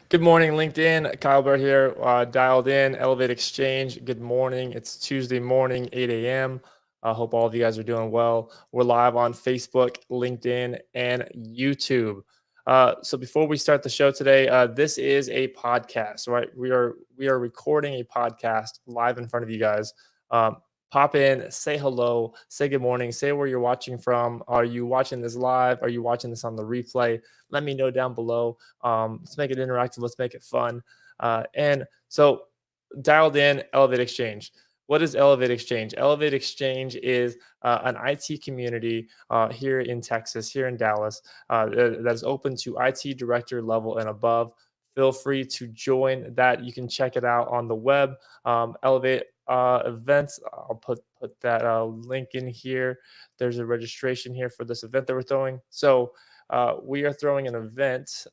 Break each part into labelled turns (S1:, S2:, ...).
S1: Good morning, LinkedIn. Kyle Burt here, dialed in, ElevateXchange. Good morning. It's Tuesday morning, 8 a.m. I hope all of you guys are doing well. We're live on Facebook, LinkedIn, and YouTube. So before we start the show today, this is a podcast, right? We are recording a podcast live in front of you guys. Pop in, say hello, say good morning, say where you're watching from. Are you watching this live? Are you watching this on the replay? Let me know down below. Let's make it interactive. Let's make it fun. And so, dialed in, ElevateXchange. What is ElevateXchange? ElevateXchange is an IT community here in Texas, here in Dallas, that is open to IT director level and above. Feel free to join that. You can check it out on the web. Elevate events. I'll put that link in here. There's a registration here for this event that we're throwing. So we are throwing an event,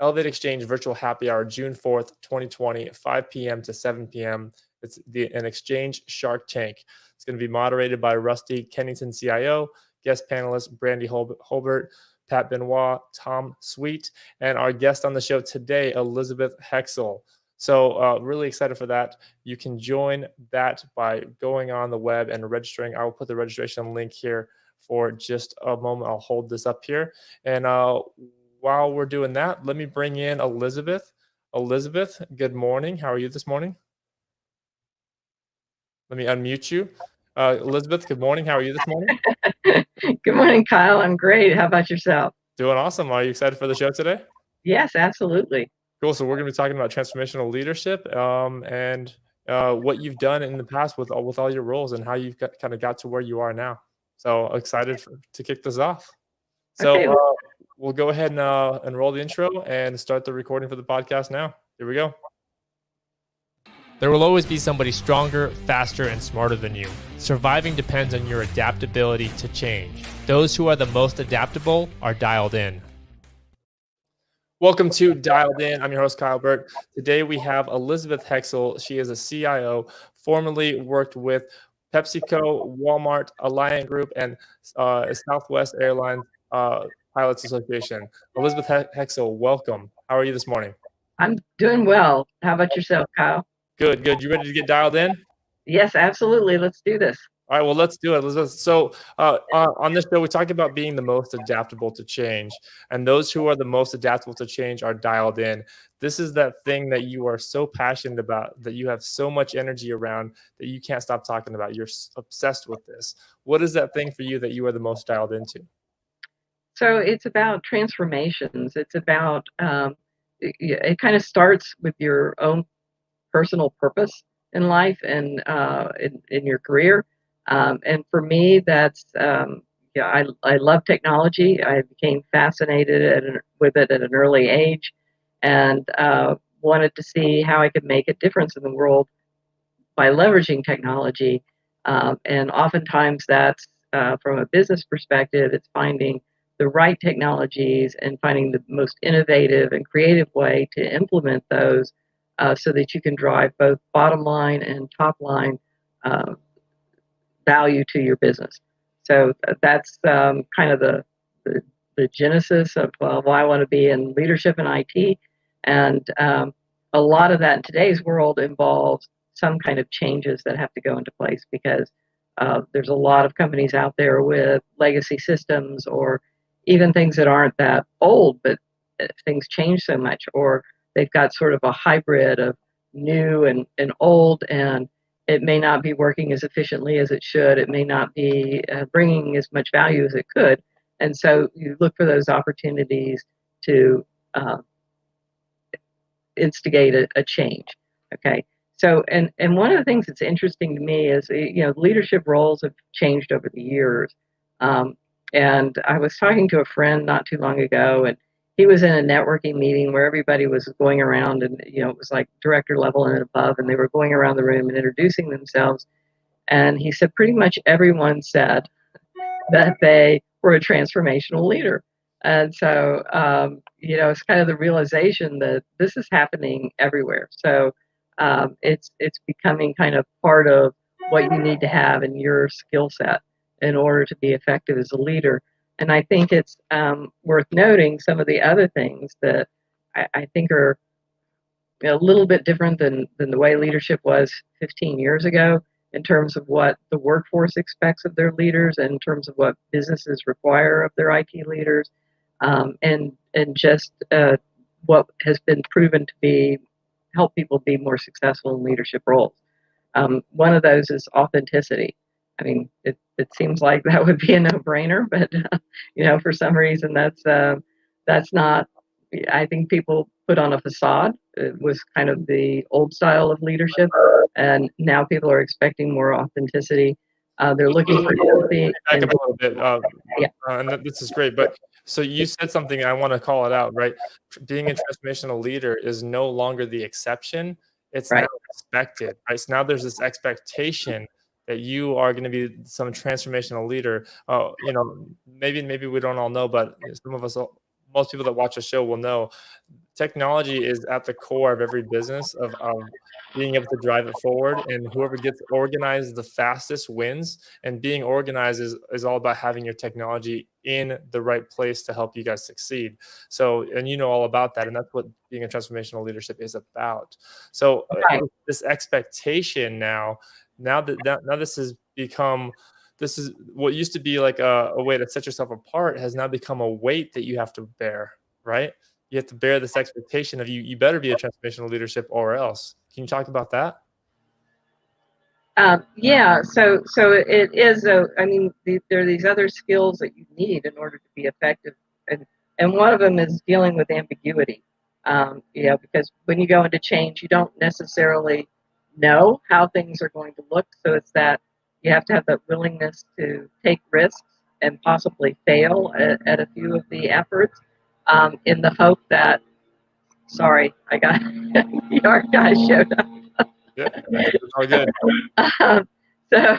S1: ElevateXchange Virtual Happy Hour, June 4th, 2020, 5 p.m. to 7 p.m. It's an Exchange Shark Tank. It's going to be moderated by Rusty Kennington, CIO, guest panelists Brandy Holbert, Pat Benoit, Tom Sweet, and our guest on the show today, Elizabeth Hecksel. So really excited for that. You can join that by going on the web and registering. I will put the registration link here for just a moment. I'll hold this up here. And while we're doing that, let me bring in Elizabeth. Elizabeth, good morning. How are you this morning? Let me unmute you. Elizabeth, good morning. How are you this morning?
S2: Good morning, Kyle. I'm great. How about yourself?
S1: Doing awesome. Are you excited for the show today?
S2: Yes, absolutely.
S1: Cool. So we're going to be talking about transformational leadership and what you've done in the past with all your roles and how you've kind of got to where you are now. So excited to kick this off. So
S2: Okay.
S1: we'll go ahead and roll the intro and start the recording for the podcast now. Here we go. There will always be somebody stronger, faster, and smarter than you. Surviving depends on your adaptability to change. Those who are the most adaptable are dialed in. Welcome to Dialed In. I'm your host, Kyle Burt. Today we have Elizabeth Hecksel. She is a CIO, formerly worked with PepsiCo, Walmart, Alliant Group, and Southwest Airlines Pilots Association. Elizabeth Hecksel, welcome. How are you this morning?
S2: I'm doing well. How about yourself, Kyle?
S1: Good, good. You ready to get dialed in?
S2: Yes, absolutely. Let's do this.
S1: All right, well, let's do it, Elizabeth. So on this show, we talk about being the most adaptable to change. And those who are the most adaptable to change are dialed in. This is that thing that you are so passionate about, that you have so much energy around, that you can't stop talking about. You're obsessed with this. What is that thing for you that you are the most dialed into?
S2: So it's about transformations. It's about, it kind of starts with your own personal purpose in life and in your career. And for me, that's, I love technology. I became fascinated with it at an early age and wanted to see how I could make a difference in the world by leveraging technology. And oftentimes that's from a business perspective, it's finding the right technologies and finding the most innovative and creative way to implement those so that you can drive both bottom line and top line uh, value to your business. So that's kind of the genesis of why I want to be in leadership in IT. And a lot of that in today's world involves some kind of changes that have to go into place because there's a lot of companies out there with legacy systems or even things that aren't that old, but things change so much, or they've got sort of a hybrid of new and old, and it may not be working as efficiently as it should. It may not be bringing as much value as it could. And so you look for those opportunities to uh, instigate a change. Okay. So, and one of the things that's interesting to me is, leadership roles have changed over the years. And I was talking to a friend not too long ago, and he was in a networking meeting where everybody was going around and, it was like director level and above, and they were going around the room and introducing themselves. And he said pretty much everyone said that they were a transformational leader. And so, it's kind of the realization that this is happening everywhere. So it's becoming kind of part of what you need to have in your skill set in order to be effective as a leader. And I think it's worth noting some of the other things that I think are a little bit different than the way leadership was 15 years ago in terms of what the workforce expects of their leaders and in terms of what businesses require of their IT leaders, and just what has been proven to be help people be more successful in leadership roles. One of those is authenticity. I mean, it seems like that would be a no-brainer, but for some reason that's not. I think people put on a facade. It was kind of the old style of leadership, and now people are expecting more authenticity. They're looking for empathy.
S1: Back up a little bit,
S2: Yeah.
S1: and this is great. But so you said something, I want to call it out, right? Being a transformational leader is no longer the exception; it's now
S2: Right.
S1: expected, right? So now there's this expectation that you are going to be some transformational leader. Maybe we don't all know, but some of us, most people that watch the show will know. Technology is at the core of every business of being able to drive it forward, and whoever gets organized the fastest wins. And being organized is all about having your technology in the right place to help you guys succeed. So, and you know all about that, and that's what being a transformational leadership is about. So
S2: Right.
S1: this expectation now this has become, this is what used to be like a way to set yourself apart, has now become a weight that you have to bear, right? You have to bear this expectation of you better be a transformational leadership or else. Can you talk about that?
S2: Yeah, so it is. I mean, there are these other skills that you need in order to be effective, and one of them is dealing with ambiguity. Because when you go into change, you don't necessarily know how things are going to look. So it's that you have to have that willingness to take risks and possibly fail at a few of the efforts, in the hope that. Sorry, I got the art guy showed up.
S1: Yeah, it's all good.
S2: Um, so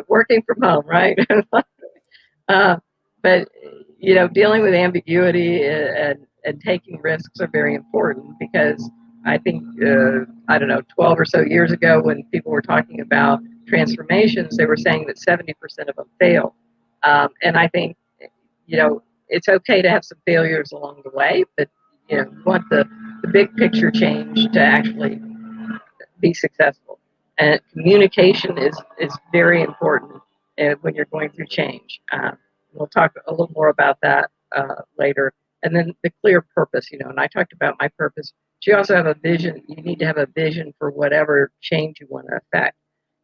S2: working from home, right? uh, but dealing with ambiguity and taking risks are very important because I think I don't know, 12 or so years ago when people were talking about transformations, they were saying that 70% of them fail, and I think it's okay to have some failures along the way, but you want the big picture change to actually be successful. And communication is very important when you're going through change. We'll talk a little more about that later. And then the clear purpose, and I talked about my purpose, but you also have a vision. You need to have a vision for whatever change you want to affect.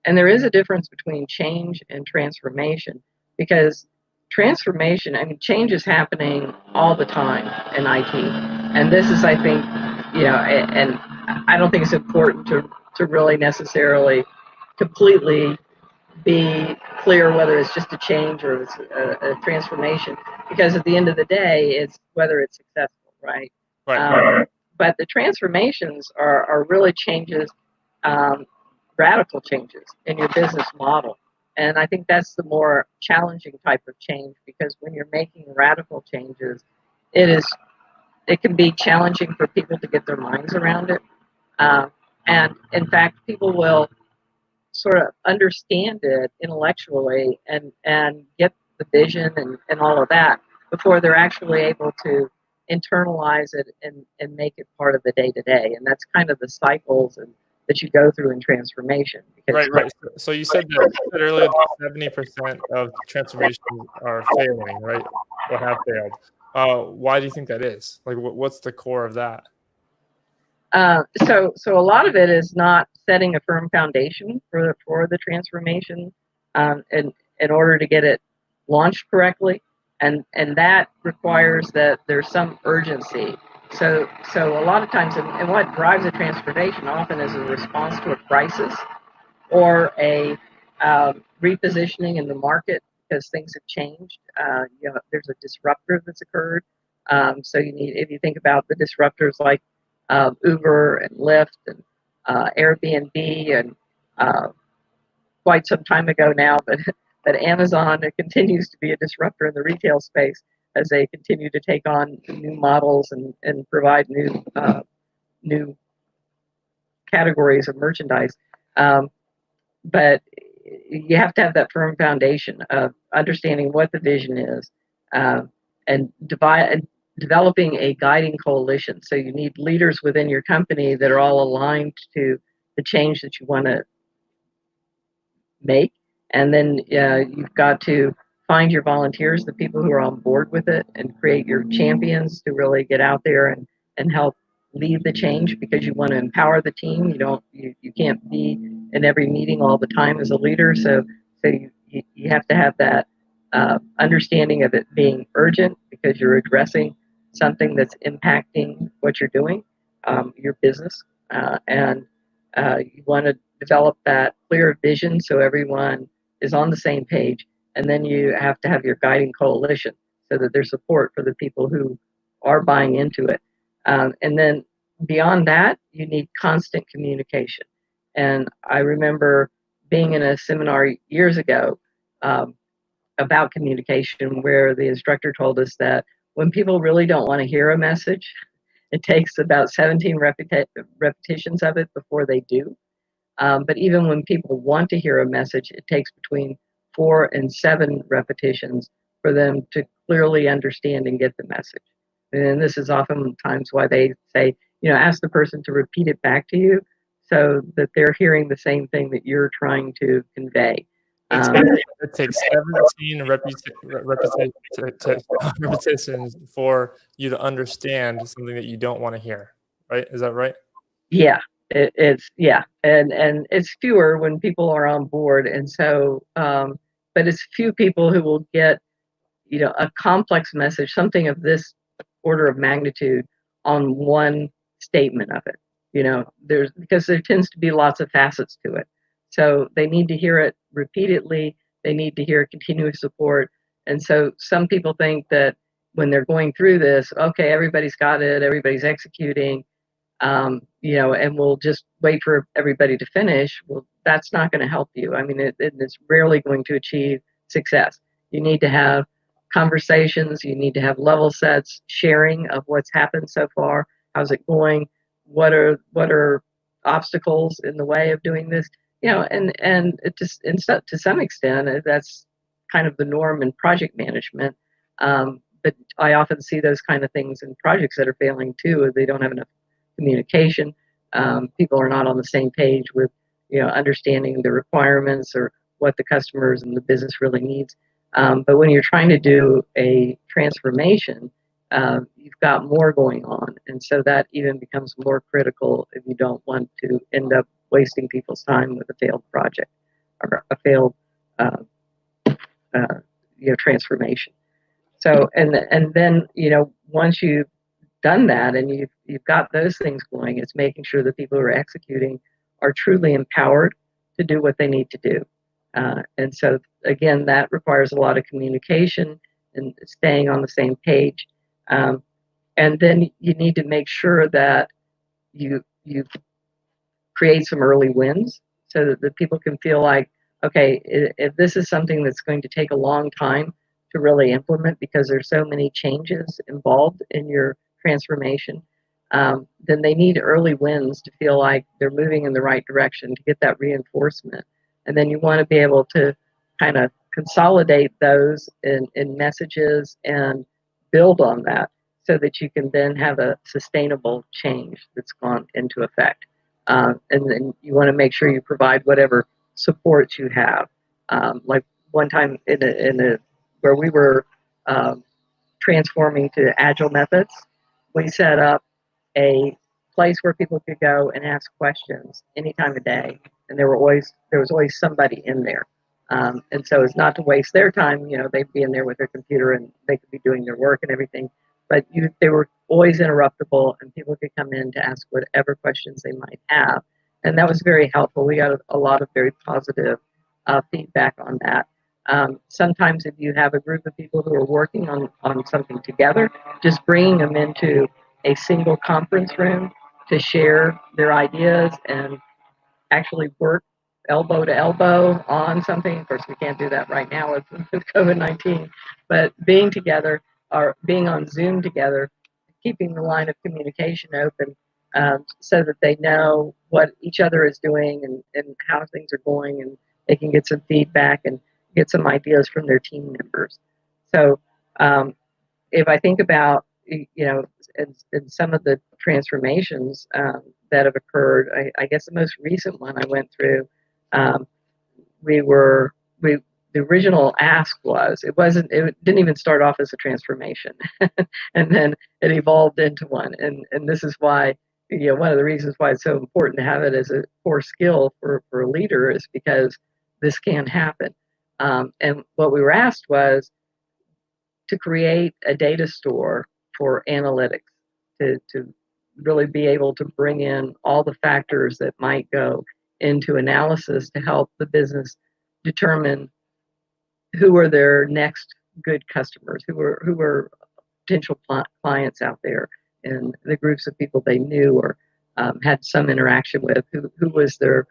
S2: And there is a difference between change and transformation because transformation, I mean, change is happening all the time in IT. And this is, I think, and I don't think it's important to really necessarily completely be clear whether it's just a change or it's a transformation, because at the end of the day, it's whether it's successful, right?
S1: Right.
S2: But the transformations are really changes, um, radical changes in your business model. And I think that's the more challenging type of change because when you're making radical changes, it can be challenging for people to get their minds around it. Um, and in fact, people will sort of understand it intellectually and get the vision and all of that before they're actually able to internalize it and make it part of the day to day. And that's kind of the cycles that you go through in transformation.
S1: Right. So you said earlier that 70% of transformations are failing, right? Or have failed. Why do you think that is? Like, what's the core of that?
S2: So a lot of it is not setting a firm foundation for the transformation, in order to get it launched correctly, and that requires that there's some urgency. So a lot of times, and what drives a transformation often is a response to a crisis or a repositioning in the market because things have changed. There's a disruptor that's occurred. So if you think about the disruptors like Uber and Lyft and Airbnb and quite some time ago now, but Amazon continues to be a disruptor in the retail space as they continue to take on new models and provide new categories of merchandise. But you have to have that firm foundation of understanding what the vision is, and developing a guiding coalition. So you need leaders within your company that are all aligned to the change that you want to make. And then you've got to find your volunteers, the people who are on board with it, and create your champions to really get out there and help lead the change, because you want to empower the team. You can't be in every meeting all the time as a leader. So you have to have that understanding of it being urgent, because you're addressing something that's impacting what you're doing, your business, and you want to develop that clear vision so everyone is on the same page. And then you have to have your guiding coalition so that there's support for the people who are buying into it. And then beyond that, you need constant communication. And I remember being in a seminar years ago about communication, where the instructor told us that when people really don't want to hear a message, it takes about 17 repetitions of it before they do. But even when people want to hear a message, it takes between 4 and 7 repetitions for them to clearly understand and get the message. And this is oftentimes why they say, ask the person to repeat it back to you so that they're hearing the same thing that you're trying to convey.
S1: It takes 17 repetitions for you to understand something that you don't want to hear, right? Is that right?
S2: Yeah, it's and it's fewer when people are on board, and so but it's few people who will get a complex message, something of this order of magnitude, on one statement of it. Because there tends to be lots of facets to it. So they need to hear it repeatedly. They need to hear continuous support. And so some people think that when they're going through this, okay, everybody's got it, everybody's executing, and we'll just wait for everybody to finish. Well, that's not going to help you. I mean, it's rarely going to achieve success. You need to have conversations. You need to have level sets, sharing of what's happened so far. How's it going? What are obstacles in the way of doing this? And it just to some extent, that's kind of the norm in project management. But I often see those kind of things in projects that are failing too. They don't have enough communication. People are not on the same page with understanding the requirements or what the customers and the business really needs. But when you're trying to do a transformation, you've got more going on, and so that even becomes more critical if you don't want to end up wasting people's time with a failed project or a failed transformation. So and then once you've done that and you've got those things going, it's making sure the people who are executing are truly empowered to do what they need to do. And so again, that requires a lot of communication and staying on the same page. And then you need to make sure that you create some early wins so that the people can feel like, okay, if this is something that's going to take a long time to really implement because there's so many changes involved in your transformation, then they need early wins to feel like they're moving in the right direction, to get that reinforcement. And then you want to be able to kind of consolidate those in messages and build on that so that you can then have a sustainable change that's gone into effect. And then you want to make sure you provide whatever support you have. Like one time where we were transforming to agile methods, we set up a place where people could go and ask questions any time of day, and there was always somebody in there. And so it's not to waste their time. They'd be in there with their computer and they could be doing their work and everything, but they were always interruptible, and people could come in to ask whatever questions they might have, and that was very helpful. We got a lot of very positive feedback on that. Sometimes if you have a group of people who are working on something together, just bringing them into a single conference room to share their ideas and actually work elbow to elbow on something. Of course, we can't do that right now with COVID-19, but being together or being on Zoom together, keeping the line of communication open so that they know what each other is doing and how things are going, and they can get some feedback and get some ideas from their team members. So if I think about in some of the transformations that have occurred, I guess the most recent one I went through, um, we were we the original ask was it didn't even start off as a transformation, and then it evolved into one, and this is why, one of the reasons why it's so important to have it as a core skill for a leader is because this can happen. And what we were asked was to create a data store for analytics, to really be able to bring in all the factors that might go into analysis to help the business determine who are their next good customers, who are potential clients out there, and the groups of people they knew or had some interaction with, who was their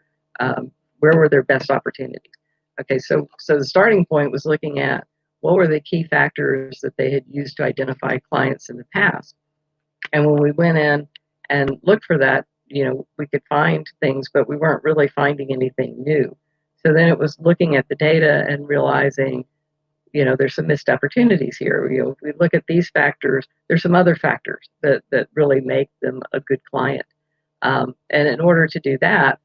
S2: where were their best opportunities. Okay, so the starting point was looking at what were the key factors that they had used to identify clients in the past. And when we went in and looked for that, we could find things, but we weren't really finding anything new. So then it was looking at the data and realizing, there's some missed opportunities here. If we look at these factors, there's some other factors that really make them a good client. And in order to do that,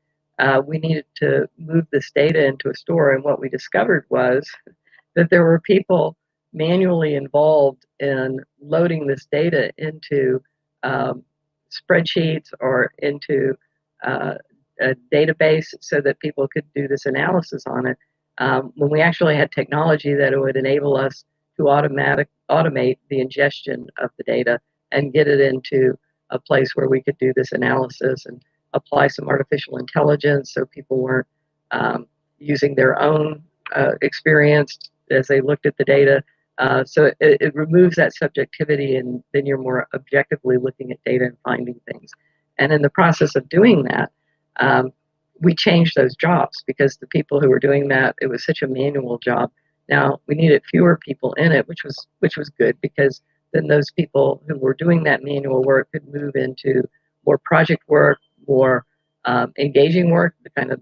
S2: we needed to move this data into a store. And what we discovered was that there were people manually involved in loading this data into um, spreadsheets or into a database so that people could do this analysis on it. When we actually had technology that would enable us to automate the ingestion of the data and get it into a place where we could do this analysis and apply some artificial intelligence so people weren't using their own experience as they looked at the data. So it removes that subjectivity, and then you're more objectively looking at data and finding things. And in the process of doing that, we changed those jobs because the people who were doing that, it was such a manual job. Now we needed fewer people in it, which was good, because then those people who were doing that manual work could move into more project work, more engaging work, the kind of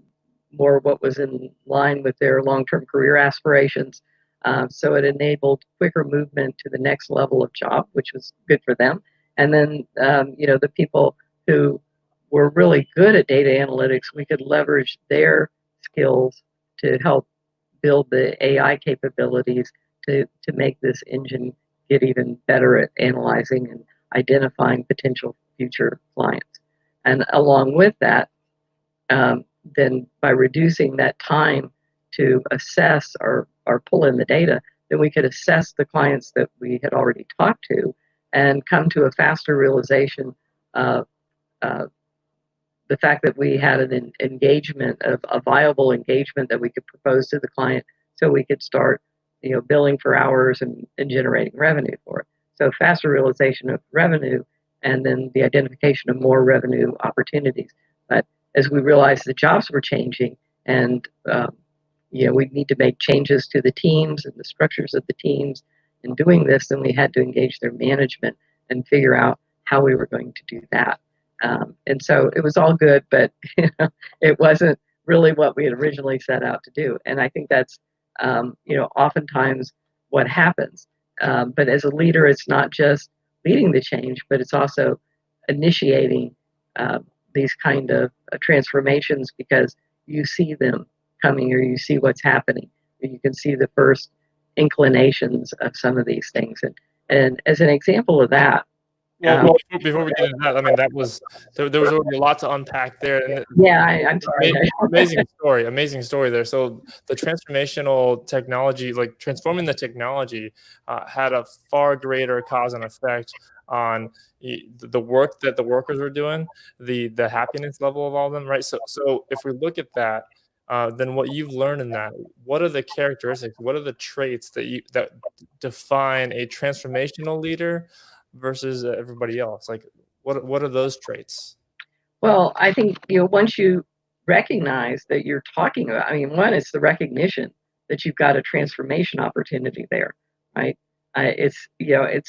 S2: more what was in line with their long-term career aspirations. So it enabled quicker movement to the next level of job, which was good for them. And then, the people who were really good at data analytics, we could leverage their skills to help build the AI capabilities to make this engine get even better at analyzing and identifying potential future clients. And along with that, then by reducing that time to assess or pull in the data, then we could assess the clients that we had already talked to and come to a faster realization of the fact that we had an engagement, of a viable engagement that we could propose to the client, so we could start billing for hours and generating revenue for it. So faster realization of revenue, and then the identification of more revenue opportunities. But as we realized the jobs were changing, and we need to make changes to the teams and the structures of the teams. In doing this, then we had to engage their management and figure out how we were going to do that. And so it was all good, but it wasn't really what we had originally set out to do. And I think that's oftentimes what happens. But as a leader, it's not just leading the change, but it's also initiating these kind of transformations, because you see them coming, or you see what's happening, or you can see the first inclinations of some of these things. And as an example of that,
S1: well, before we get into that, I mean, that was there was already a lot to unpack there, and
S2: yeah, I'm sorry.
S1: amazing story there. So the transformational technology, like transforming the technology, had a far greater cause and effect on the work that the workers were doing, the happiness level of all of them, right? So if we look at that, then what you've learned in that, what are the characteristics, what are the traits that define a transformational leader versus everybody else? Like, what are those traits?
S2: Well, I think, once you recognize that you're talking about, I mean, one is the recognition that you've got a transformation opportunity there, right? It's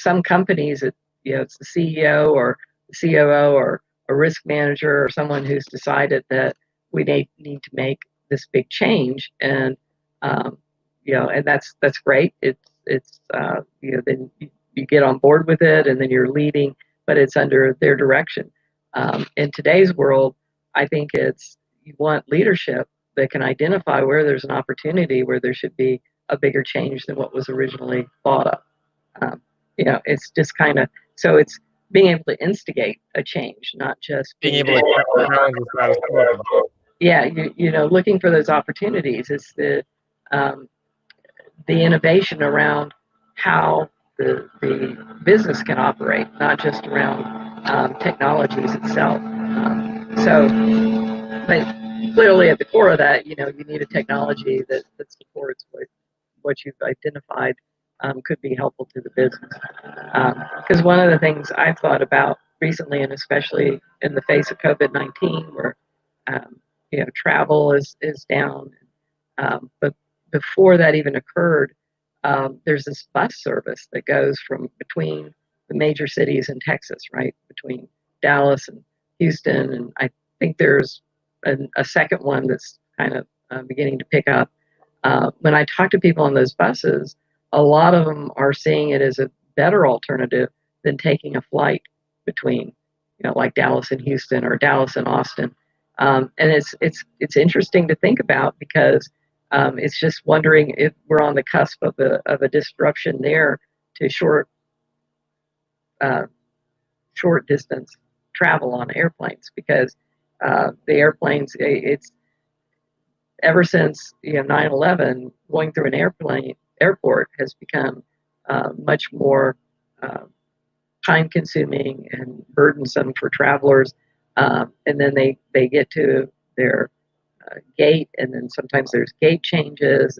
S2: some companies, it's the CEO or the COO or a risk manager or someone who's decided that we need to make this big change, and and that's great. Then you get on board with it, and then you're leading, but it's under their direction. In today's world, I think you want leadership that can identify where there's an opportunity, where there should be a bigger change than what was originally thought of. It's just kind of, so it's being able to instigate a change, not just
S1: being able to challenge the status quo.
S2: Yeah, looking for those opportunities is the innovation around how the business can operate, not just around technologies itself. But clearly at the core of that, you need a technology that supports what you've identified could be helpful to the business. Because one of the things I've thought about recently, and especially in the face of COVID-19, where travel is down, but before that even occurred, there's this bus service that goes from between the major cities in Texas, right, between Dallas and Houston, and I think there's a second one that's kind of beginning to pick up. When I talk to people on those buses, a lot of them are seeing it as a better alternative than taking a flight between, like Dallas and Houston or Dallas and Austin. And it's interesting to think about, because it's just wondering if we're on the cusp of a disruption there to short distance travel on airplanes, because the airplanes, it's ever since 9/11, going through an airport has become much more time consuming and burdensome for travelers. And then they get to their gate, and then sometimes there's gate changes.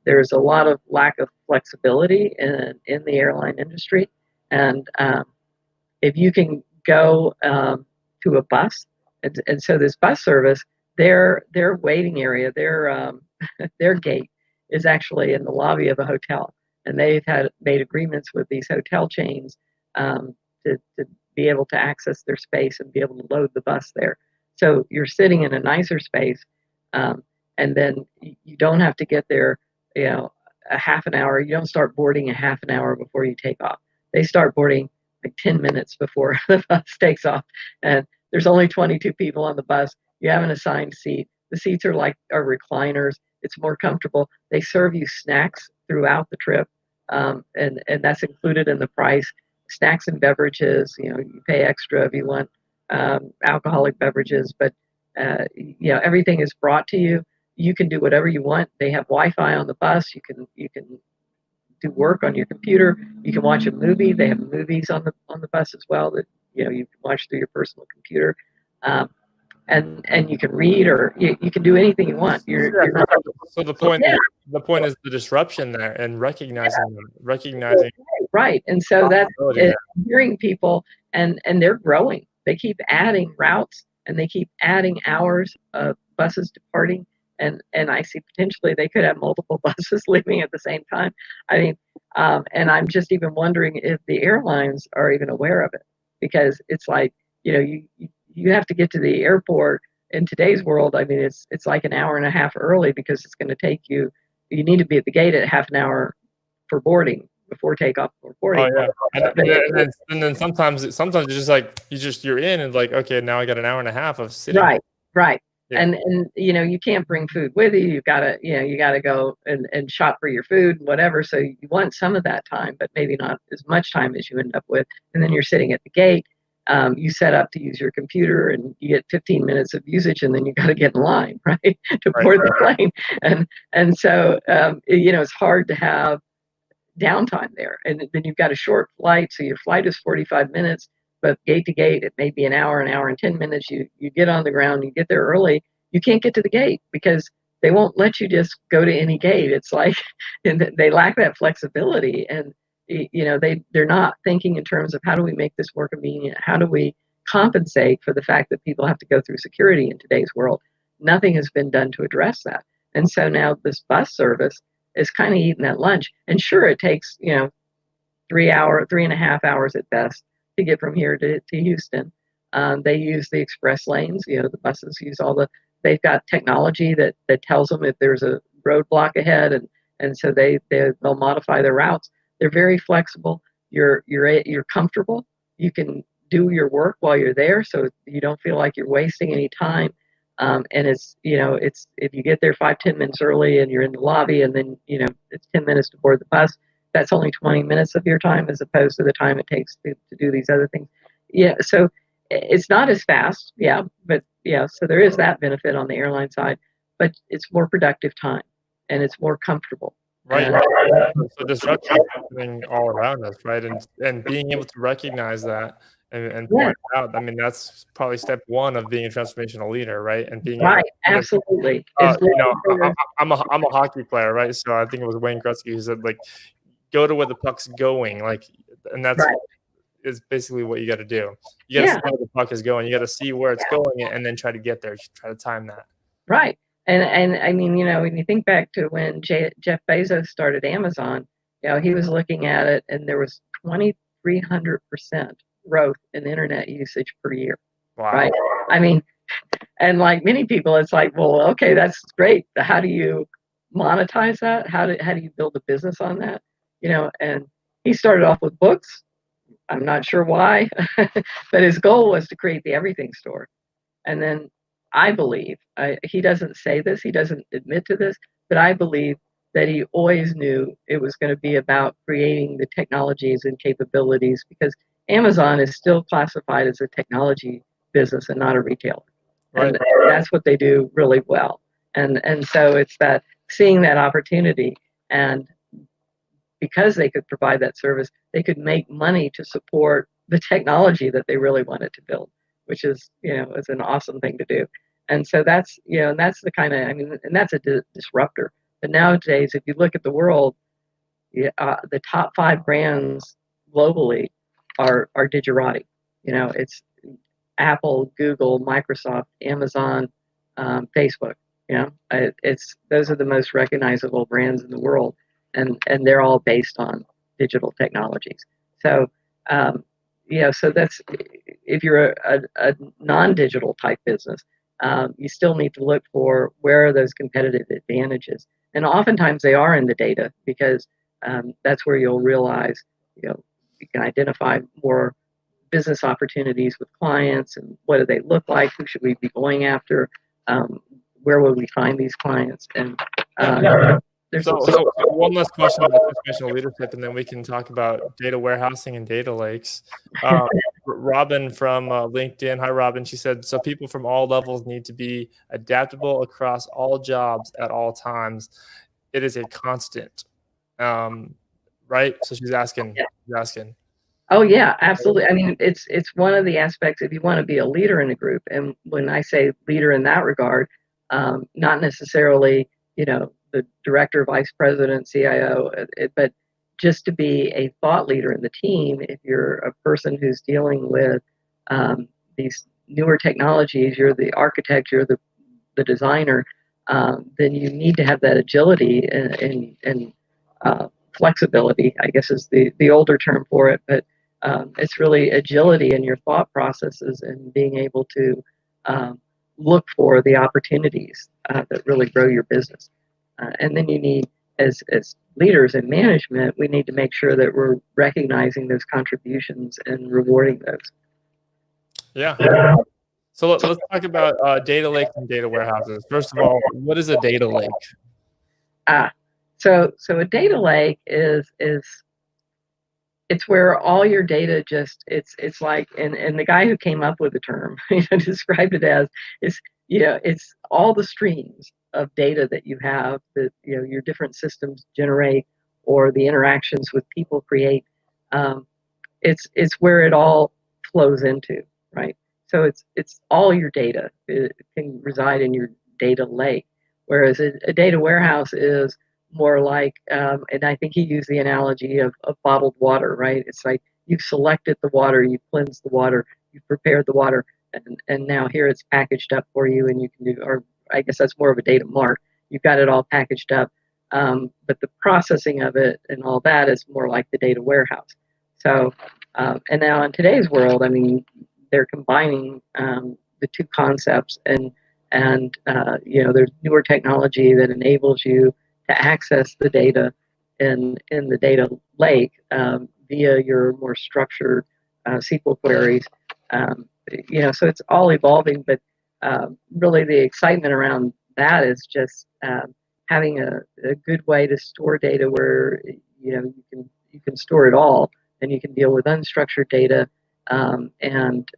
S2: There's a lot of lack of flexibility in the airline industry, and if you can go to a bus, and so this bus service, their waiting area, their gate is actually in the lobby of a hotel, and they've made agreements with these hotel chains to be able to access their space and be able to load the bus there. So you're sitting in a nicer space, and then you don't have to get there, a half an hour. You don't start boarding a half an hour before you take off. They start boarding like 10 minutes before the bus takes off, and there's only 22 people on the bus. You have an assigned seat. The seats are recliners. It's more comfortable. They serve you snacks throughout the trip, and that's included in the price. Snacks and beverages, you pay extra if you want alcoholic beverages, but everything is brought to you. You can do whatever you want. They have Wi-Fi on the bus. You can do work on your computer. You can watch a movie. They have movies on the bus as well that you can watch through your personal computer, and you can read, or you can do anything you want.
S1: So the point is the disruption there, and recognizing
S2: right. And so that's hearing people, and they're growing. They keep adding routes, and they keep adding hours of buses departing. And I see potentially they could have multiple buses leaving at the same time. I mean, and I'm just even wondering if the airlines are even aware of it, because it's like, you have to get to the airport in today's world. I mean, it's like an hour and a half early, because it's going to take you need to be at the gate at half an hour for boarding, before takeoff or boarding.
S1: Oh yeah, and then sometimes it's just like you're in, and like, okay, now I got an hour and a half of sitting.
S2: Right.
S1: Yeah.
S2: And you can't bring food with you. You gotta go and shop for your food, whatever. So you want some of that time, but maybe not as much time as you end up with. And then you're sitting at the gate. You set up to use your computer, and you get 15 minutes of usage, and then you got to get in line, right, to board the plane. And so it's hard to have downtime there. And then you've got a short flight, so your flight is 45 minutes. But gate to gate, it may be an hour and 10 minutes. You get on the ground, you get there early. You can't get to the gate, because they won't let you just go to any gate. It's like, and they lack that flexibility, and they're not thinking in terms of, how do we make this more convenient? How do we compensate for the fact that people have to go through security in today's world? Nothing has been done to address that. And so now this bus service is kind of eating that lunch. And sure, it takes 3.5 hours at best to get from here to Houston. They use the express lanes. The buses use they've got technology that tells them if there's a roadblock ahead, and so they'll modify their routes. They're very flexible. you're comfortable. You can do your work while you're there, so you don't feel like you're wasting any time. And it's if you get there 5-10 minutes early and you're in the lobby, and then it's 10 minutes to board the bus. That's only 20 minutes of your time as opposed to the time it takes to do these other things. Yeah, so it's not as fast, yeah, but yeah, so there is that benefit on the airline side, but it's more productive time and it's more comfortable.
S1: Right,
S2: And
S1: right. So disruption is happening all around us, right? And being able to recognize that and
S2: yeah,
S1: point it out, I mean, that's probably step one of being a transformational leader, right? And being able
S2: right,
S1: to kind of,
S2: absolutely. Is
S1: you know,
S2: looking for those,
S1: I'm a hockey player, right? So I think it was Wayne Gretzky who said, like, go to where the puck's going, like, and that's
S2: right,
S1: is basically what you got to do. You got to
S2: yeah,
S1: see where the puck is going. You got to see where it's going, and then try to get there. Try to time that.
S2: right. And I mean, when you think back to when Jeff Bezos started Amazon, he was looking at it, and there was 2,300% growth in internet usage per year, right?
S1: Wow.
S2: I mean, and like many people, it's like, well, okay, that's great. How do you monetize that? How do you build a business on that? And he started off with books. I'm not sure why, but his goal was to create the everything store. And then I believe, he doesn't say this, he doesn't admit to this, but I believe that he always knew it was going to be about creating the technologies and capabilities, because Amazon is still classified as a technology business and not a retailer.
S1: Right.
S2: And that's what they do really well. And so it's that seeing that opportunity, and because they could provide that service, they could make money to support the technology that they really wanted to build, which is an awesome thing to do. And so that's the kind of, I mean, and that's a disruptor. But nowadays, if you look at the world, the top 5 brands globally are digerati. It's Apple, Google, Microsoft, Amazon, Facebook. It's those are the most recognizable brands in the world, and they're all based on digital technologies. So, so that's if you're a non-digital type business, you still need to look for where are those competitive advantages, and oftentimes they are in the data, because that's where you'll realize you can identify more business opportunities with clients, and what do they look like, who should we be going after, where will we find these clients, and
S1: Yeah.
S2: there's
S1: So one last question about transformational leadership, and then we can talk about data warehousing and data lakes. Robin from LinkedIn. Hi, Robin. She said, so people from all levels need to be adaptable across all jobs at all times. It is a constant, right? So she's asking.
S2: Oh yeah, absolutely. I mean, it's one of the aspects if you want to be a leader in a group. And when I say leader in that regard, not necessarily the director, vice president, CIO, but just to be a thought leader in the team. If you're a person who's dealing with these newer technologies, you're the architect, you're the designer, then you need to have that agility and flexibility, I guess is the older term for it, but it's really agility in your thought processes and being able to look for the opportunities that really grow your business. And then you need, as leaders in management, we need to make sure that we're recognizing those contributions and rewarding those.
S1: Yeah. So let's talk about data lakes and data warehouses. First of all, what is a data lake?
S2: So a data lake is it's where all your data it's like, and the guy who came up with the term described it as it's all the streams of data that you have that your different systems generate, or the interactions with people create. It's where it all flows into, right? So it's all your data. It can reside in your data lake, whereas a data warehouse is more like, and I think he used the analogy of bottled water, right? It's like you've selected the water, you've cleansed the water, you've prepared the water, and now here it's packaged up for you, and you can do, or I guess that's more of a data mart. You've got it all packaged up, but the processing of it and all that is more like the data warehouse. So, and now in today's world, I mean, they're combining the two concepts, and there's newer technology that enables you to access the data in the data lake, via your more structured SQL queries. So it's all evolving, but really the excitement around that is just having a good way to store data where you can store it all, and you can deal with unstructured data, and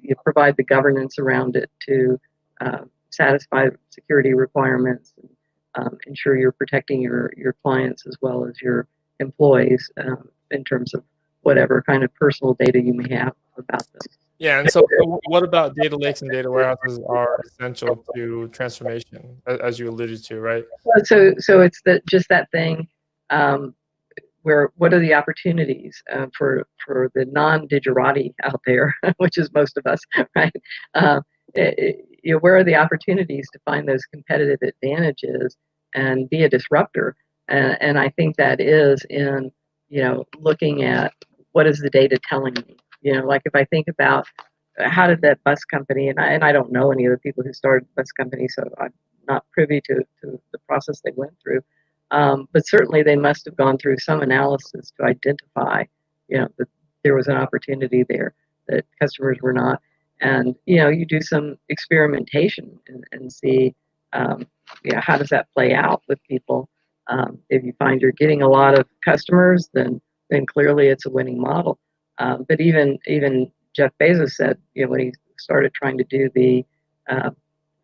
S2: you provide the governance around it to satisfy security requirements, and ensure you're protecting your clients as well as your employees in terms of whatever kind of personal data you may have about them.
S1: Yeah, and so what about data lakes and data warehouses are essential to transformation, as you alluded to, right?
S2: So it's just that thing where what are the opportunities for the non-digerati out there, which is most of us, right? Where are the opportunities to find those competitive advantages and be a disruptor? And I think that is in looking at what is the data telling me. Like if I think about how did that bus company, and I don't know any of the people who started the bus company, so I'm not privy to the process they went through. But certainly they must have gone through some analysis to identify, that there was an opportunity there that customers were not. And, you do some experimentation and see, how does that play out with people? If you find you're getting a lot of customers, then clearly it's a winning model. But even Jeff Bezos said, when he started trying to do the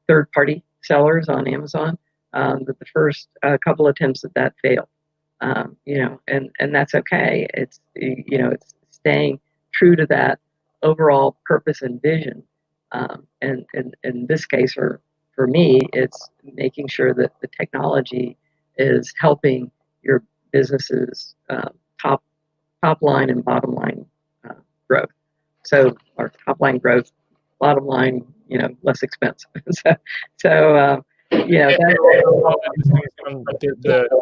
S2: third-party sellers on Amazon, that the first couple attempts at that failed. And that's okay. It's it's staying true to that overall purpose and vision. And in this case, for me, it's making sure that the technology is helping your business's top line and bottom line growth. So our top line growth, bottom line, less expensive. so
S1: Yeah, the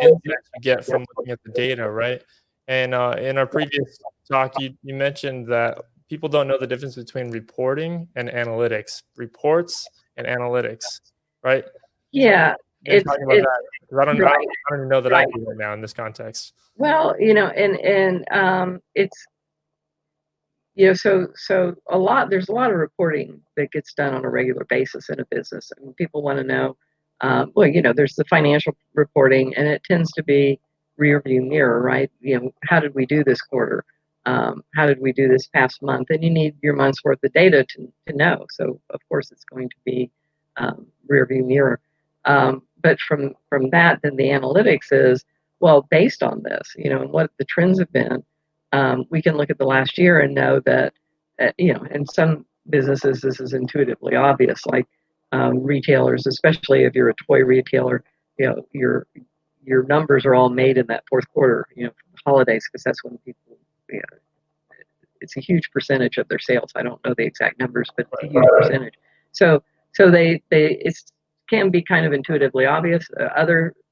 S1: insights you get from looking at the data, right? And in our previous talk, you mentioned that people don't know the difference between reporting and analytics, reports and analytics, right?
S2: Yeah,
S1: You're talking about that because I don't even know that I
S2: right.
S1: do right now in this context.
S2: Well, and it's so there's a lot of reporting that gets done on a regular basis in a business. I mean, people want to know, there's the financial reporting, and it tends to be rear view mirror, right? How did we do this quarter? How did we do this past month? And you need your month's worth of data to know. So of course it's going to be rear view mirror. But from that, then the analytics is, well, based on this, and what the trends have been. We can look at the last year and know that, in some businesses, this is intuitively obvious, like retailers, especially if you're a toy retailer, your numbers are all made in that fourth quarter, for the holidays, because that's when people, it's a huge percentage of their sales. I don't know the exact numbers, but it's a huge percentage. So it can be kind of intuitively obvious.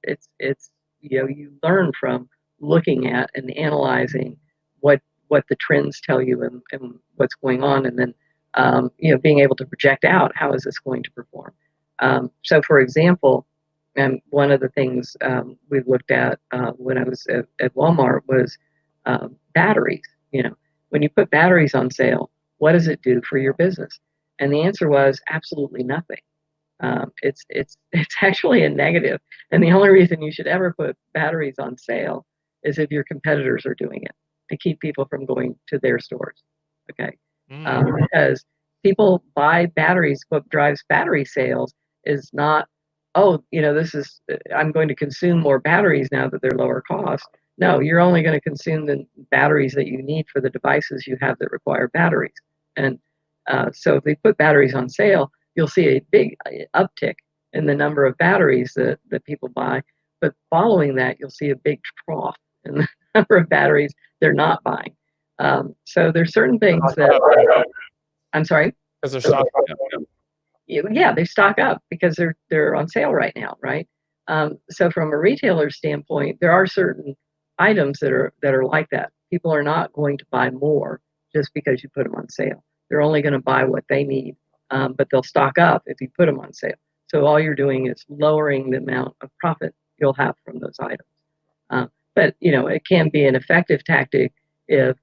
S2: It's you learn from looking at and analyzing what the trends tell you and what's going on, and then being able to project out how is this going to perform. So for example, and one of the things we looked at when I was at Walmart was batteries. When you put batteries on sale, what does it do for your business? And the answer was absolutely nothing. It's actually a negative, and the only reason you should ever put batteries on sale is if your competitors are doing it, to keep people from going to their stores. Okay, because people buy batteries. What drives battery sales is not, this is, I'm going to consume more batteries now that they're lower cost. No, you're only going to consume the batteries that you need for the devices you have that require batteries. And so if they put batteries on sale, you'll see a big uptick in the number of batteries that people buy. But following that, you'll see a big trough in the number of batteries they're not buying. So there's certain things that, I'm sorry?
S1: Because they're stocking up.
S2: Yeah, they stock up because they're on sale right now, right? So from a retailer standpoint, there are certain items that are like that. People are not going to buy more just because you put them on sale. They're only going to buy what they need, but they'll stock up if you put them on sale. So all you're doing is lowering the amount of profit you'll have from those items. But it can be an effective tactic if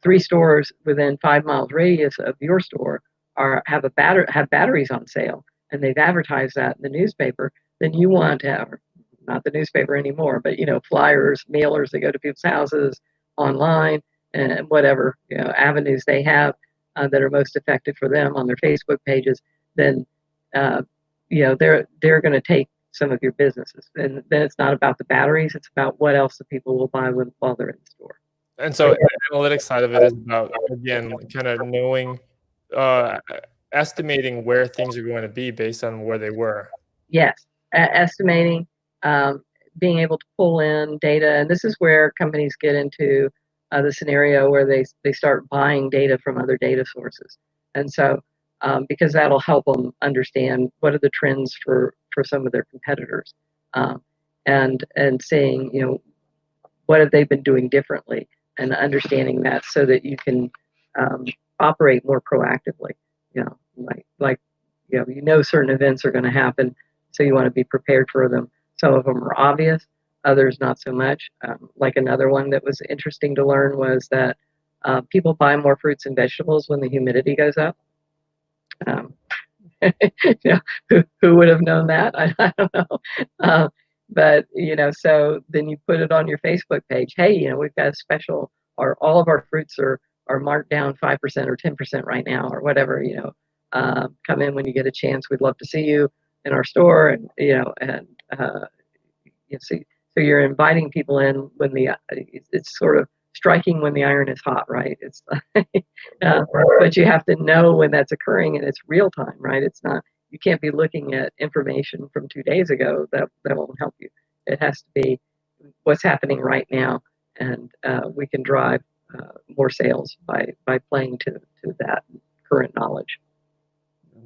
S2: 3 stores within 5 miles radius of your store have batteries on sale, and they've advertised that in the newspaper, then you want to have, not the newspaper anymore, but flyers, mailers that go to people's houses, online, and whatever avenues they have that are most effective for them on their Facebook pages. Then they're going to take some of your businesses, and then it's not about the batteries; it's about what else the people will buy while they're in the store.
S1: And so the analytics side of it is about, again, kind of knowing, estimating where things are going to be based on where they were.
S2: Yes, estimating, being able to pull in data, and this is where companies get into the scenario where they start buying data from other data sources, and so because that'll help them understand what are the trends for some of their competitors, and seeing what have they been doing differently, and understanding that so that you can operate more proactively. Like certain events are going to happen, so you want to be prepared for them. Some of them are obvious, others not so much. Like another one that was interesting to learn was that people buy more fruits and vegetables when the humidity goes up. Who would have known that? I don't know. But so then you put it on your Facebook page. Hey, we've got a special, or all of our fruits are marked down 5% or 10% right now, or whatever. Come in when you get a chance. We'd love to see you in our store, and so you're inviting people in when it's sort of striking when the iron is hot, right? It's but you have to know when that's occurring, and it's real time, right? It's not, you can't be looking at information from 2 days ago. That won't help you. It has to be what's happening right now, and we can drive more sales by playing to that current knowledge.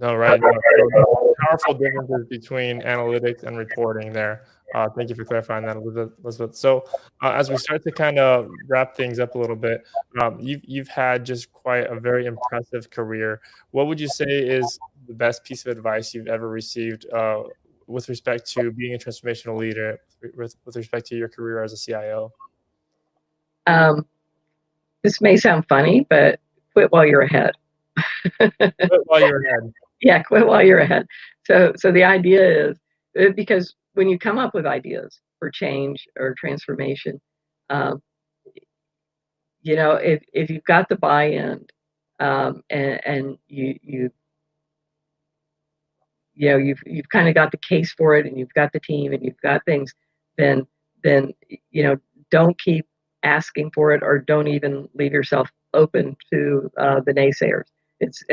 S1: No, right. No, powerful differences between analytics and reporting there. Thank you for clarifying that, Elizabeth. So as we start to kind of wrap things up a little bit, you've had just quite a very impressive career. What would you say is the best piece of advice you've ever received with respect to being a transformational leader, with respect to your career as a CIO?
S2: This may sound funny, but quit while you're ahead.
S1: Quit while you're ahead.
S2: Yeah, quit while you're ahead. So the idea is, because when you come up with ideas for change or transformation, if you've got the buy-in, and you've kind of got the case for it, and you've got the team, and you've got things, then don't keep asking for it, or don't even leave yourself open to the naysayers. It's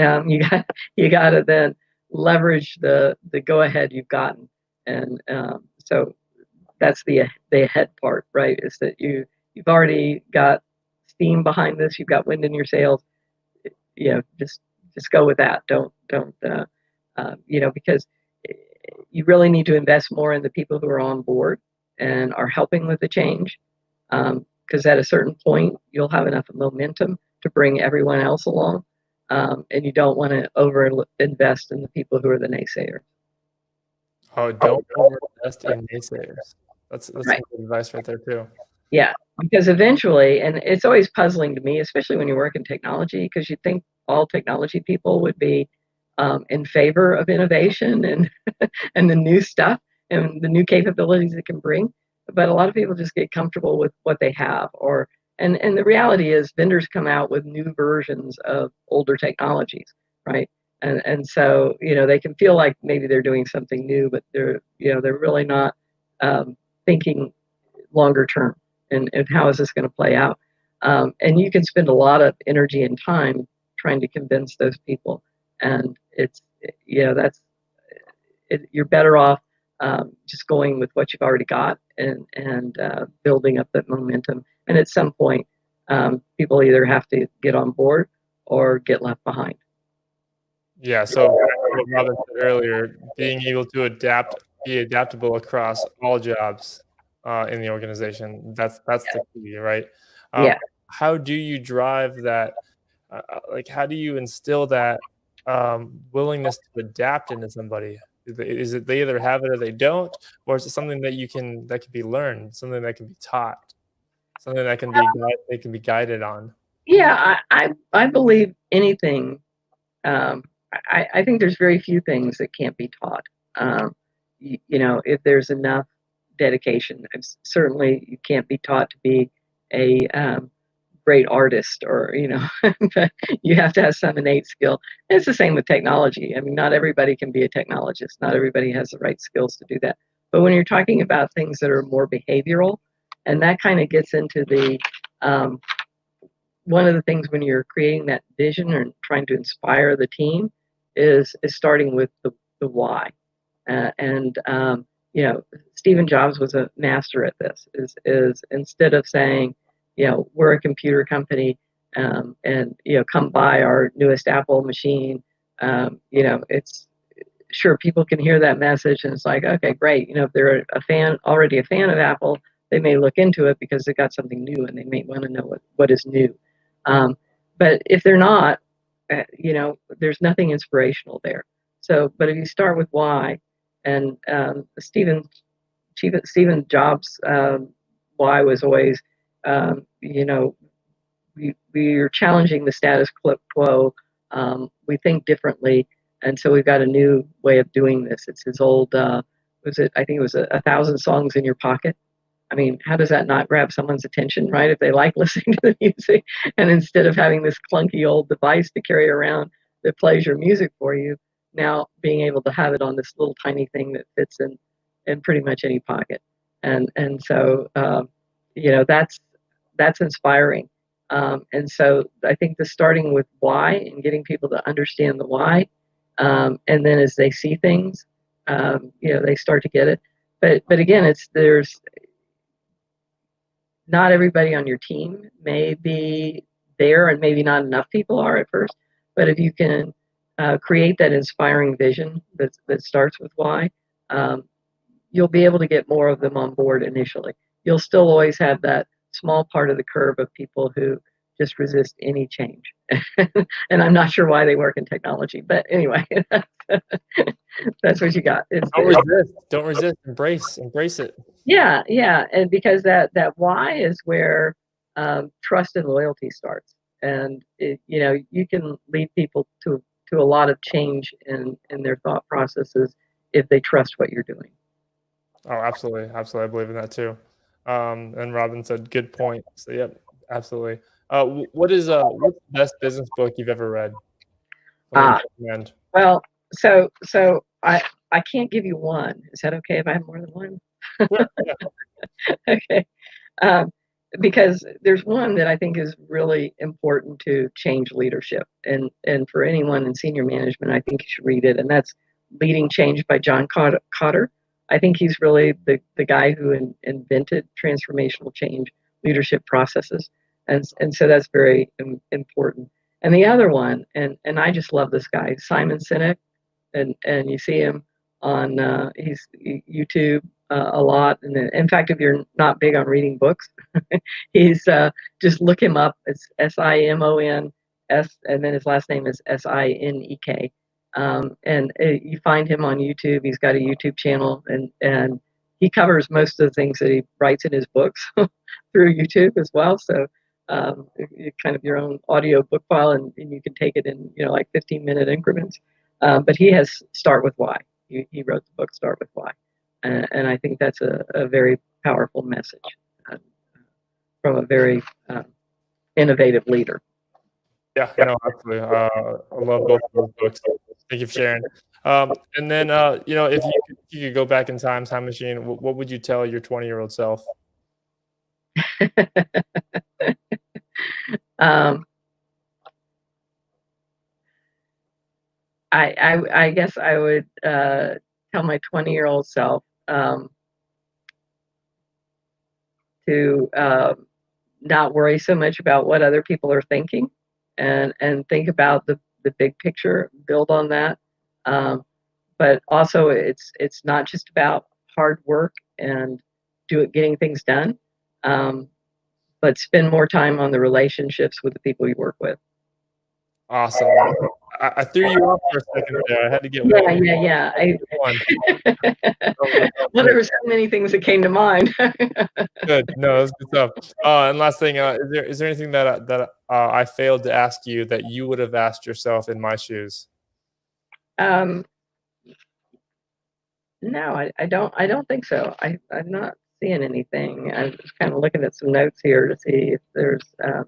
S2: you got to then leverage the go ahead you've gotten, and so that's the ahead part, right? Is that you've already got steam behind this, you've got wind in your sails. Just go with that. Don't because you really need to invest more in the people who are on board and are helping with the change. Because at a certain point, you'll have enough momentum to bring everyone else along. And you don't want to over invest in the people who are the naysayers.
S1: Oh, don't overinvest in naysayers. That's right. Some good advice right there too.
S2: Yeah, because eventually, and it's always puzzling to me, especially when you work in technology, because you think all technology people would be in favor of innovation and and the new stuff and the new capabilities it can bring. But a lot of people just get comfortable with what they have, and the reality is vendors come out with new versions of older technologies, right? And so they can feel like maybe they're doing something new, but they're really not thinking longer term, and how is this going to play out. And you can spend a lot of energy and time trying to convince those people, and you're better off just going with what you've already got, and building up that momentum. And at some point, people either have to get on board or get left behind.
S1: Yeah. So what Robin said earlier, being able to be adaptable across all jobs in the organization. That's the key, right?
S2: Yeah.
S1: How do you drive that? How do you instill that willingness to adapt into somebody? Is it they either have it or they don't, or is it something that can be learned, something that can be taught? Something that can they can be guided on.
S2: Yeah, I believe anything. Um, I think there's very few things that can't be taught. If there's enough dedication, certainly you can't be taught to be a great artist, or but you have to have some innate skill. And it's the same with technology. I mean, not everybody can be a technologist. Not everybody has the right skills to do that. But when you're talking about things that are more behavioral, and that kind of gets into the one of the things when you're creating that vision or trying to inspire the team is starting with the why. And Stephen Jobs was a master at this. Is instead of saying, we're a computer company, and come buy our newest Apple machine. It's sure people can hear that message and it's like, okay, great. If they're already a fan of Apple, they may look into it because they got something new and they may want to know what is new. But if they're not, there's nothing inspirational there. So, but if you start with why, and Stephen Jobs' why was always, we're challenging the status quo. We think differently, and so we've got a new way of doing this. It's his old, I think it was 1,000 songs in your pocket. I mean, how does that not grab someone's attention, right? If they like listening to the music, and instead of having this clunky old device to carry around that plays your music for you, now being able to have it on this little tiny thing that fits in pretty much any pocket, and so that's inspiring. And so I think the starting with why and getting people to understand the why, and then as they see things, they start to get it. But again, there's not everybody on your team may be there, and maybe not enough people are at first. But if you can create that inspiring vision that starts with why, you'll be able to get more of them on board initially. You'll still always have that small part of the curve of people who just resist any change. And I'm not sure why they work in technology, but anyway, that's what you got.
S1: Don't resist. Don't resist. Embrace it.
S2: Yeah, and because that why is where trust and loyalty starts, and you can lead people to a lot of change in their thought processes if they trust what you're doing.
S1: Oh, absolutely. I believe in that too. And Robin said, good point. So, yep, absolutely. What's the best business book you've ever read? Recommend?
S2: Well, so I can't give you one. Is that okay if I have more than one?
S1: Yeah.
S2: Okay. Because there's one that I think is really important to change leadership, and for anyone in senior management, I think you should read it, and that's Leading Change by John Cotter. I think he's really the guy who invented transformational change leadership processes, and so that's very important. And the other one, and I just love this guy, Simon Sinek, and you see him on he's YouTube a lot. And in fact, if you're not big on reading books, he's just look him up. It's Simon and then his last name is Sinek. And you find him on YouTube. He's got a YouTube channel, and he covers most of the things that he writes in his books through YouTube as well. So kind of your own audio book file, and you can take it in like 15-minute increments. But he has Start with Why. He wrote the book Start with Why, and I think that's a very powerful message from a very innovative leader.
S1: Yeah, no, absolutely. I love both of those books. Thank you for sharing. And then, if you could go back in time machine, what would you tell your 20-year-old self?
S2: I guess I would tell my 20-year-old self to not worry so much about what other people are thinking, and think about the big picture, build on that. But also, it's not just about hard work and getting things done, but spend more time on the relationships with the people you work with.
S1: Awesome. I threw you off for a second there. I had to get
S2: Yeah.
S1: one.
S2: Well, there were so many things that came to mind.
S1: Good. No, that's good stuff. And last thing, is there anything that I failed to ask you that you would have asked yourself in my shoes?
S2: Um, no, I don't think so. I'm not seeing anything. I'm just kind of looking at some notes here to see if there's um,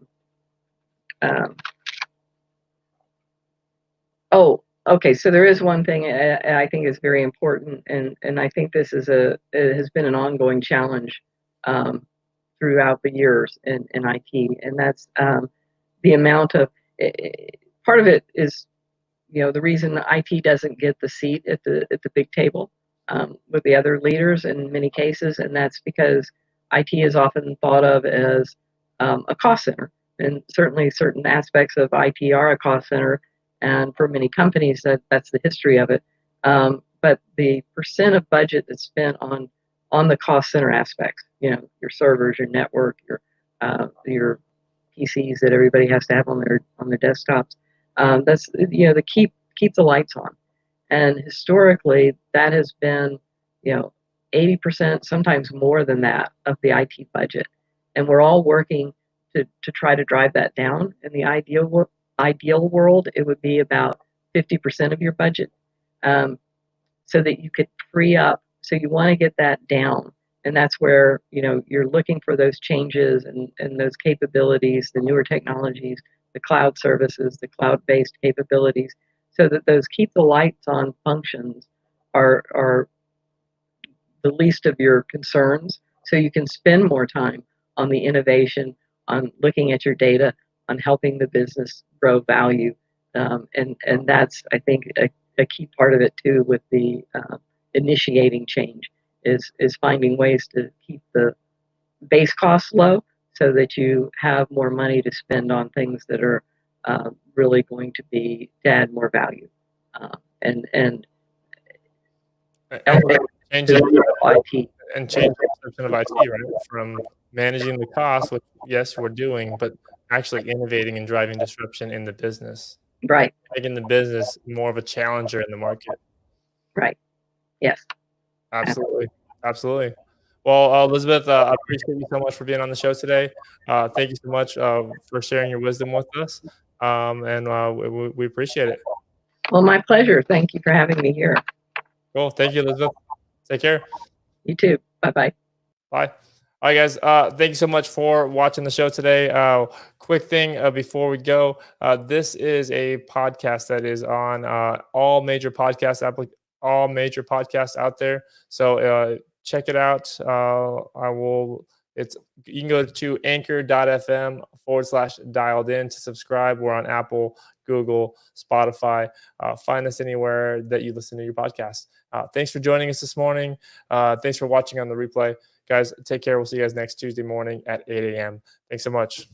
S2: oh, okay. So there is one thing I think is very important, and I think this is it has been an ongoing challenge um, throughout the years in IT, and that's the amount of part of it is, the reason IT doesn't get the seat at the big table with the other leaders in many cases, and that's because IT is often thought of as a cost center, and certainly certain aspects of IT are a cost center, and for many companies that's the history of it. But the percent of budget that's spent on the cost center aspects, your servers, your network, your PCs that everybody has to have on their desktops. That's to keep the lights on. And historically, that has been 80%, sometimes more than that, of the IT budget. And we're all working to try to drive that down. In the ideal world, it would be about 50% of your budget, so that you could free up. So you want to get that down, and that's where you're looking for those changes and those capabilities, the newer technologies, the cloud services, the cloud-based capabilities, so that those keep the lights on functions are the least of your concerns, so you can spend more time on the innovation, on looking at your data, on helping the business grow value. And that's, I think, a key part of it too, with the initiating change, is finding ways to keep the base costs low, so that you have more money to spend on things that are really going to add more value. And
S1: Change it
S2: IT.
S1: and change the perception of IT, right? From managing the cost, which yes, we're doing, but actually innovating and driving disruption in the business,
S2: Right,
S1: making the business more of a challenger in the market.
S2: right. Yes.
S1: Absolutely. Absolutely. Well, Elizabeth, I appreciate you so much for being on the show today. Thank you so much for sharing your wisdom with us. And we appreciate it.
S2: Well, my pleasure. Thank you for having me here.
S1: Cool. Thank you, Elizabeth. Take care.
S2: You too. Bye-bye.
S1: Bye. All right, guys. Thank you so much for watching the show today. Quick thing before we go. This is a podcast that is on all major podcasts out there. So check it out. You can go to anchor.fm/dialed in to subscribe. We're on Apple, Google, Spotify. Find us anywhere that you listen to your podcast. Thanks for joining us this morning. Thanks for watching on the replay. Guys, take care. We'll see you guys next Tuesday morning at 8 a.m. Thanks so much.